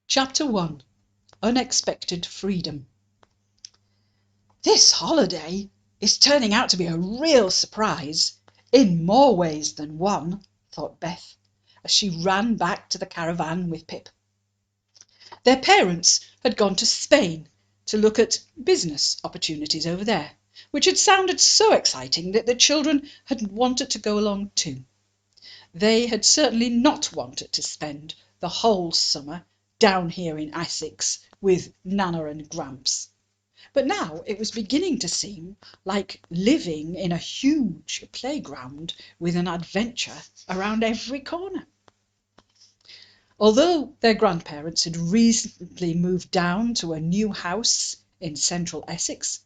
Chapter 1. Unexpected Freedom. This holiday is turning out to be a real surprise, in more ways than one, thought Beth, as she ran back to the caravan with Pip. Their parents had gone to Spain to look at business opportunities over there, which had sounded so exciting that the children had wanted to go along too. They had certainly not wanted to spend the whole summer down here in Essex with Nana and Gramps. But now it was beginning to seem like living in a huge playground with an adventure around every corner. Although their grandparents had recently moved down to a new house in central Essex,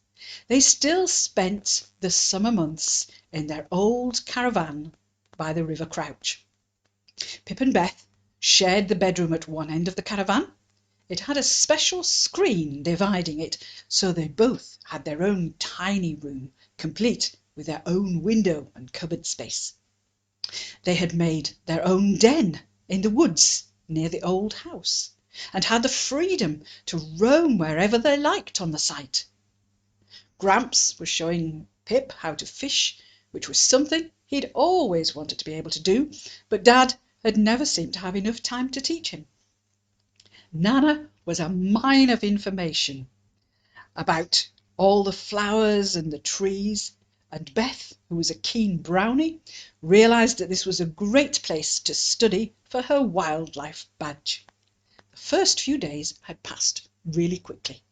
they still spent the summer months in their old caravan by the River Crouch. Pip and Beth shared the bedroom at one end of the caravan. It had a special screen dividing it, so they both had their own tiny room, complete with their own window and cupboard space. They had made their own den in the woods near the old house, and had the freedom to roam wherever they liked on the site. Gramps was showing Pip how to fish, which was something he'd always wanted to be able to do, but Dad had never seemed to have enough time to teach him. Nana was a mine of information about all the flowers and the trees, and Beth, who was a keen brownie, realised that this was a great place to study for her wildlife badge. The first few days had passed really quickly.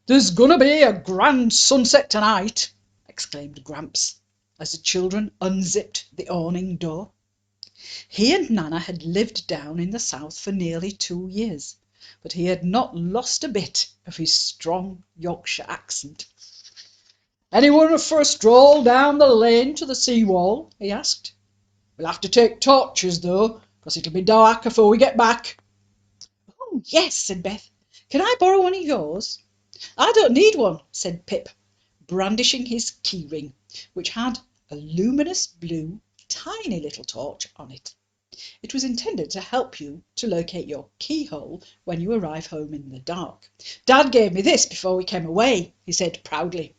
"There's gonna be a grand sunset tonight," exclaimed Gramps, as the children unzipped the awning door. He and Nana had lived down in the south for nearly 2 years, but he had not lost a bit of his strong Yorkshire accent. "Anyone for a stroll down the lane to the sea-wall?" he asked. "We'll have to take torches, though, because it'll be dark afore we get back." "Oh, yes," said Beth. "Can I borrow one of yours?" "I don't need one," said Pip, brandishing his key ring, which had a luminous blue tiny little torch on it. It was intended to help you to locate your keyhole when you arrive home in the dark. "Dad gave me this before we came away," he said proudly.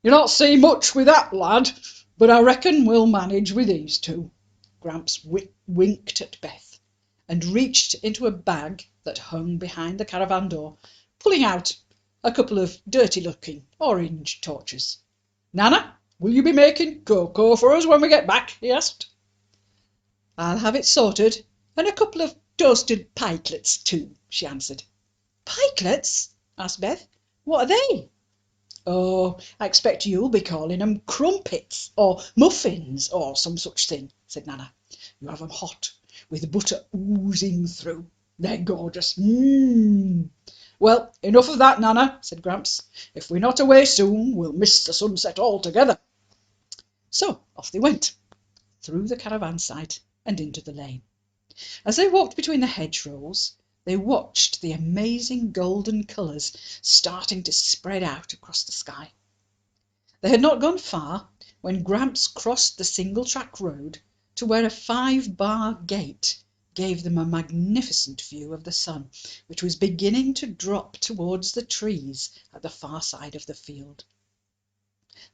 "You not see much with that, lad, but I reckon we'll manage with these two." Gramps winked at Beth and reached into a bag that hung behind the caravan door, pulling out a couple of dirty-looking orange torches. "Nana, will you be making cocoa for us when we get back?" he asked. "I'll have it sorted, and a couple of toasted pikelets too," she answered. "Pikelets?" asked Beth. "What are they?" "Oh, I expect you'll be calling 'em crumpets or muffins or some such thing," said Nana. "You have 'em hot, with the butter oozing through. They're gorgeous. "Well, enough of that, Nana," said Gramps. "If we're not away soon, we'll miss the sunset altogether." So off they went, through the caravan site and into the lane. As they walked between the hedgerows, they watched the amazing golden colours starting to spread out across the sky. They had not gone far when Gramps crossed the single-track road to where a 5-bar gate gave them a magnificent view of the sun, which was beginning to drop towards the trees at the far side of the field.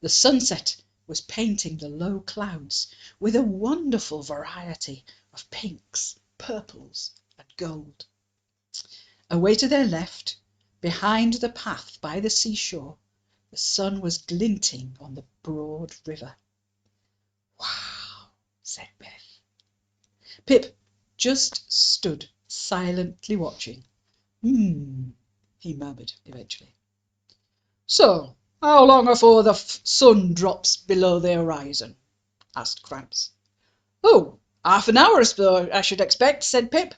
The sunset was painting the low clouds with a wonderful variety of pinks, purples, and gold. Away to their left, behind the path by the seashore, the sun was glinting on the broad river. "Wow," said Beth. Pip just stood silently watching. He murmured eventually. "So, how long afore the sun drops below the horizon?" asked Gramps. "Oh, half an hour or so, I should expect," said Pip.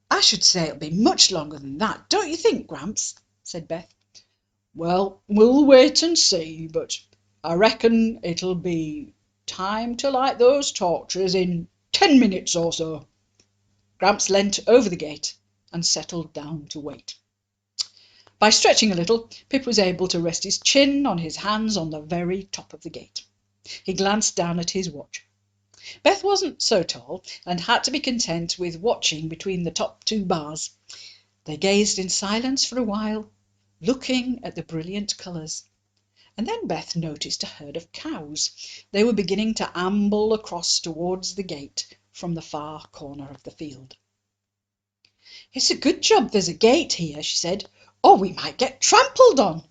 "I should say it'll be much longer than that, don't you think, Gramps?" said Beth. "Well, we'll wait and see, but I reckon it'll be time to light those torches in 10 minutes or so." Gramps leant over the gate and settled down to wait. By stretching a little, Pip was able to rest his chin on his hands on the very top of the gate. He glanced down at his watch. Beth wasn't so tall and had to be content with watching between the top two bars. They gazed in silence for a while, looking at the brilliant colours. And then Beth noticed a herd of cows. They were beginning to amble across towards the gate from the far corner of the field. "It's a good job there's a gate here," she said, "or we might get trampled on."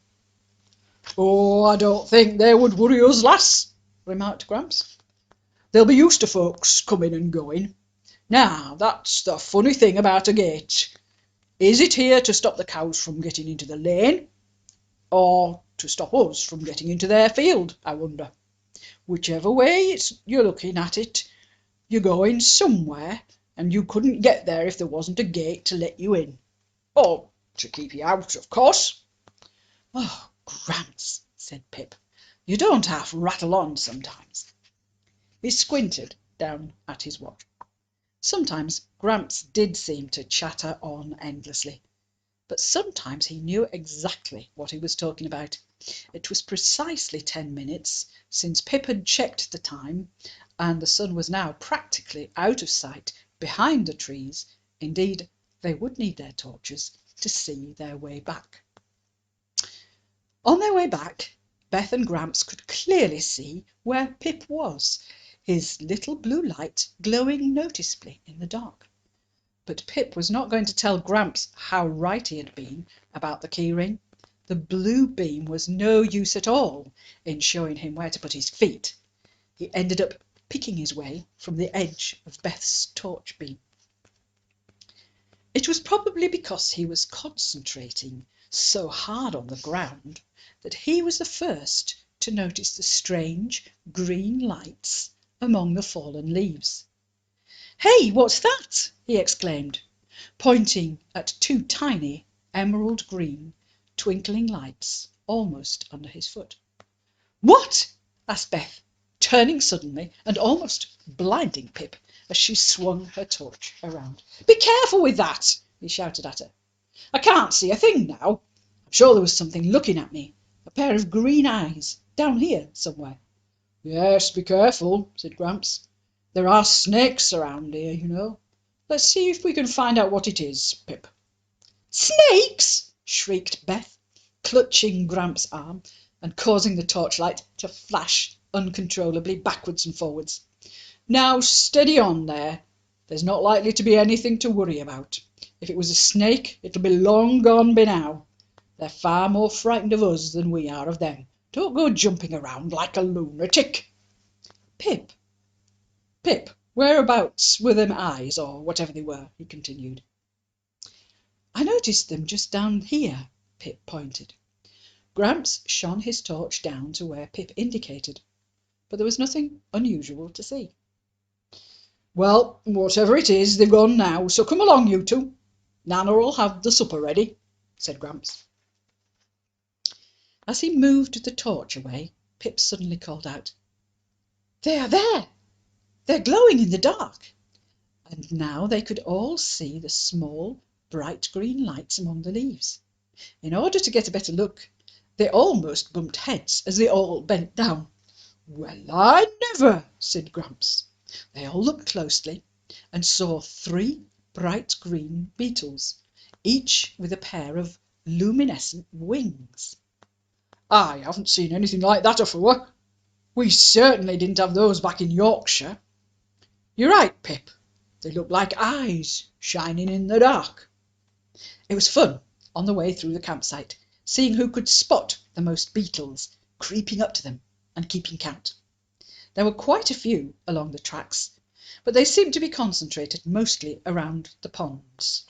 "Oh, I don't think they would worry us, lass," remarked Gramps. "They'll be used to folks coming and going. Now, that's the funny thing about a gate. Is it here to stop the cows from getting into the lane, or to stop us from getting into their field, I wonder? Whichever way you're looking at it, you're going somewhere, and you couldn't get there if there wasn't a gate to let you in. Or to keep you out, of course." "Oh, Gramps," said Pip, "you don't half rattle on sometimes." He squinted down at his watch. Sometimes Gramps did seem to chatter on endlessly, but sometimes he knew exactly what he was talking about. It was precisely 10 minutes since Pip had checked the time, and the sun was now practically out of sight behind the trees. Indeed, they would need their torches to see their way back. On their way back, Beth and Gramps could clearly see where Pip was, his little blue light glowing noticeably in the dark. But Pip was not going to tell Gramps how right he had been about the key ring. The blue beam was no use at all in showing him where to put his feet. He ended up picking his way from the edge of Beth's torch beam. It was probably because he was concentrating so hard on the ground that he was the first to notice the strange green lights among the fallen leaves. "Hey, what's that?" he exclaimed, pointing at two tiny emerald green twinkling lights almost under his foot. "What?" asked Beth, turning suddenly and almost blinding Pip as she swung her torch around. "Be careful with that!" he shouted at her. "I can't see a thing now. I'm sure there was something looking at me, a pair of green eyes, down here somewhere." "Yes, be careful," said Gramps. "There are snakes around here, you know. Let's see if we can find out what it is, Pip." "Snakes!" shrieked Beth, clutching Gramps' arm and causing the torchlight to flash uncontrollably backwards and forwards. "Now steady on there. There's not likely to be anything to worry about. If it was a snake, it'll be long gone by now. They're far more frightened of us than we are of them. Don't go jumping around like a lunatic." "Pip, Pip, whereabouts were them eyes, or whatever they were?" he continued. "I noticed them just down here," Pip pointed. Gramps shone his torch down to where Pip indicated, but there was nothing unusual to see. "Well, whatever it is, they've gone now, so come along, you two. Nana'll have the supper ready," said Gramps. As he moved the torch away, Pip suddenly called out, "They are there! They're glowing in the dark!" And now they could all see the small, bright green lights among the leaves. In order to get a better look, they almost bumped heads as they all bent down. "Well, I never!" said Gramps. They all looked closely and saw 3 bright green beetles, each with a pair of luminescent wings. "I haven't seen anything like that afore. We certainly didn't have those back in Yorkshire. You're right, Pip. They look like eyes shining in the dark." It was fun, on the way through the campsite, seeing who could spot the most beetles creeping up to them and keeping count. There were quite a few along the tracks, but they seemed to be concentrated mostly around the ponds.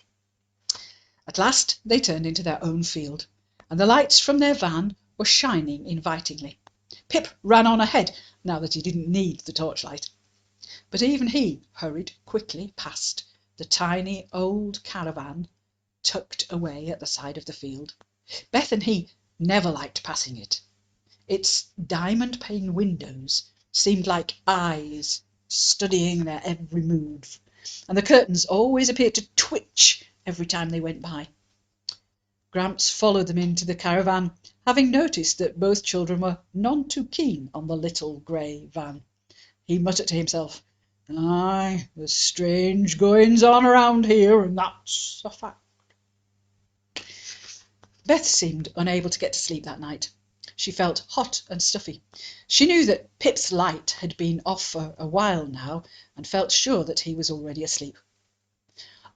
At last they turned into their own field, and the lights from their van were shining invitingly. Pip ran on ahead, now that he didn't need the torchlight. But even he hurried quickly past the tiny old caravan tucked away at the side of the field. Beth and he never liked passing it. Its diamond-pane windows seemed like eyes studying their every move, and the curtains always appeared to twitch every time they went by. Gramps followed them into the caravan, having noticed that both children were none too keen on the little grey van. He muttered to himself, Aye, there's strange goings on around here, and that's a fact. Beth seemed unable to get to sleep that night. She felt hot and stuffy. She knew that Pip's light had been off for a while now, and felt sure that he was already asleep.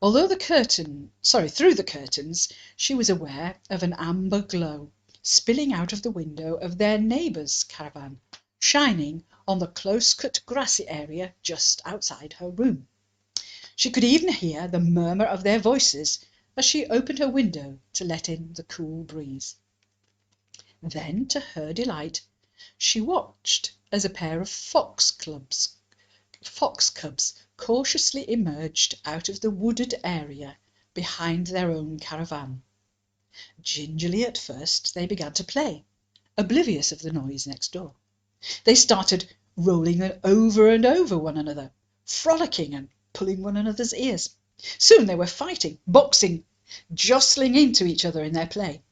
Although through the curtains, she was aware of an amber glow spilling out of the window of their neighbour's caravan, shining on the close-cut grassy area just outside her room. She could even hear the murmur of their voices as she opened her window to let in the cool breeze. Then, to her delight, she watched as a pair of fox cubs cautiously emerged out of the wooded area behind their own caravan. Gingerly at first they began to play, oblivious of the noise next door. They started rolling over and over one another, frolicking and pulling one another's ears. Soon they were fighting, boxing, jostling into each other in their play.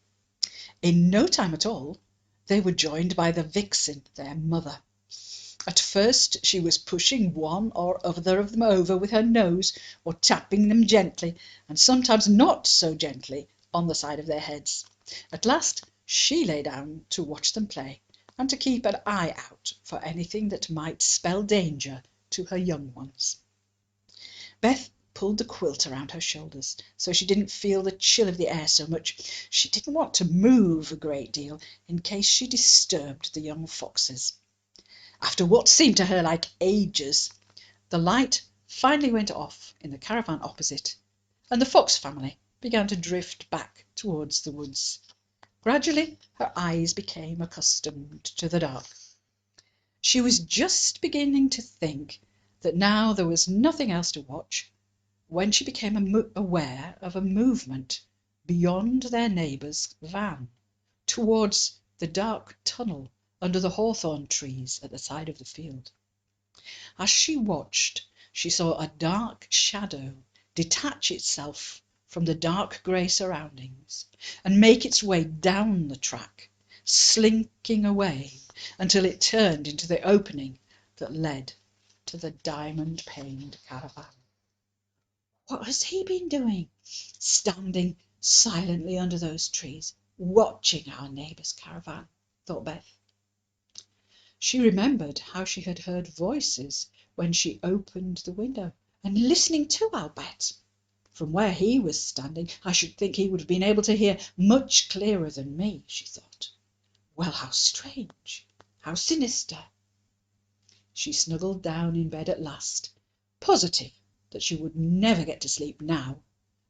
In no time at all they were joined by the vixen, their mother. At first she was pushing one or other of them over with her nose, or tapping them gently, and sometimes not so gently, on the side of their heads. At last she lay down to watch them play, and to keep an eye out for anything that might spell danger to her young ones. Beth pulled the quilt around her shoulders so she didn't feel the chill of the air so much. She didn't want to move a great deal in case she disturbed the young foxes. After what seemed to her like ages, the light finally went off in the caravan opposite, and the fox family began to drift back towards the woods. Gradually her eyes became accustomed to the dark. She was just beginning to think that now there was nothing else to watch, when she became aware of a movement beyond their neighbour's van, towards the dark tunnel under the hawthorn trees at the side of the field. As she watched, she saw a dark shadow detach itself from the dark grey surroundings and make its way down the track, slinking away until it turned into the opening that led to the diamond-paned caravan. What has he been doing, standing silently under those trees, watching our neighbour's caravan? Thought Beth. She remembered how she had heard voices when she opened the window, and listening too, I'll bet. From where he was standing, I should think he would have been able to hear much clearer than me, she thought. Well, how strange, how sinister. She snuggled down in bed at last, positive that she would never get to sleep now,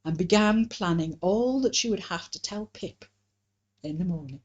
and began planning all that she would have to tell Pip in the morning.